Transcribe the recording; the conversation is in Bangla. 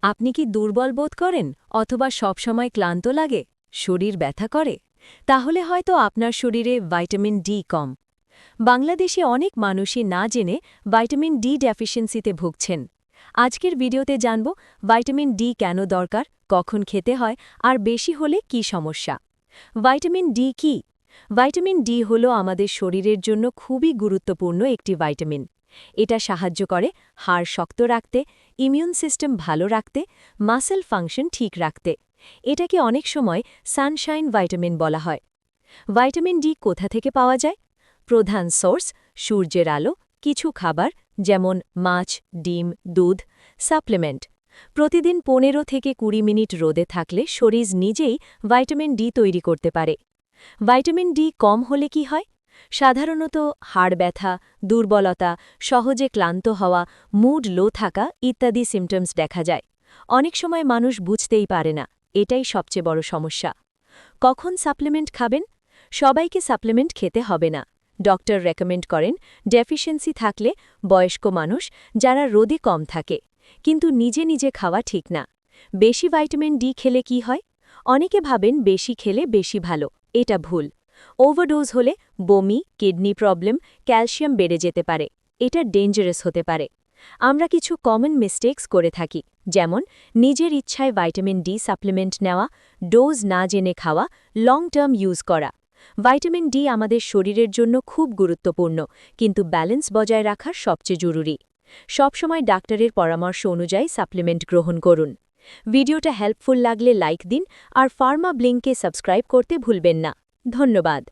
আপনি কি দুর্বল বোধ করেন অথবা সবসময় ক্লান্ত লাগে শরীর ব্যথা করে তাহলে হয়তো আপনার শরীরে ভাইটামিন ডি কম বাংলাদেশে অনেক মানুষই না জেনে ভাইটামিন ডি ডেফিসিয়েন্সিতে ভুগছেন আজকের ভিডিওতে জানব ভাইটামিন ডি কেন দরকার কখন খেতে হয় আর বেশি হলে কি সমস্যা ভাইটামিন ডি কি ভাইটামিন ডি হল আমাদের শরীরের জন্য খুবই গুরুত্বপূর্ণ একটি ভাইটামিন এটা সাহায্য করে হাড় শক্ত রাখতে ইমিউন সিস্টেম ভালো রাখতে মাসেল ফাংশন ঠিক রাখতে এটাকে অনেক সময় সানশাইন ভাইটামিন বলা হয় ভাইটামিন ডি কোথা থেকে পাওয়া যায় প্রধান সোর্স সূর্যের আলো কিছু খাবার যেমন মাছ ডিম দুধ সাপ্লিমেন্ট প্রতিদিন 15 থেকে 20 মিনিট রোদে থাকলে শরীর নিজেই ভাইটামিন ডি তৈরি করতে পারে ভাইটামিন ডি কম হলে কি হয় সাধারণত হাড় ব্যথা দুর্বলতা সহজে ক্লান্ত হওয়া মুড লো থাকা ইত্যাদি সিমটমস দেখা যায় অনেক সময় মানুষ বুঝতেই পারে না এটাই সবচেয়ে বড় সমস্যা কখন সাপ্লিমেন্ট খাবেন সবাইকে সাপ্লিমেন্ট খেতে হবে না ডক্টর রেকমেন্ড করেন ডেফিসিয়েন্সি থাকলে বয়স্ক মানুষ যারা রোদে কম থাকে কিন্তু নিজে নিজে খাওয়া ঠিক না বেশি ভাইটামিন ডি খেলে কি হয় অনেকে ভাবেন বেশি খেলে বেশি ভালো এটা ভুল ওভারডোজ হলে বমি কিডনি প্রবলেম ক্যালসিয়াম বেড়ে যেতে পারে এটা ডেঞ্জারাস হতে পারে আমরা কিছু কমন মিস্টেকস করে থাকি যেমন নিজের ইচ্ছায় ভাইটামিন ডি সাপ্লিমেন্ট নেওয়া ডোজ না জেনে খাওয়া লং টার্ম ইউজ করা ভাইটামিন ডি আমাদের শরীরের জন্য খুব গুরুত্বপূর্ণ কিন্তু ব্যালেন্স বজায় রাখা সবচেয়ে জরুরি সবসময় ডাক্তারের পরামর্শ অনুযায়ী সাপ্লিমেন্ট গ্রহণ করুন ভিডিওটা হেল্পফুল লাগলে লাইক দিন আর ফার্মা ব্লিংকে সাবস্ক্রাইব করতে ভুলবেন না ধন্যবাদ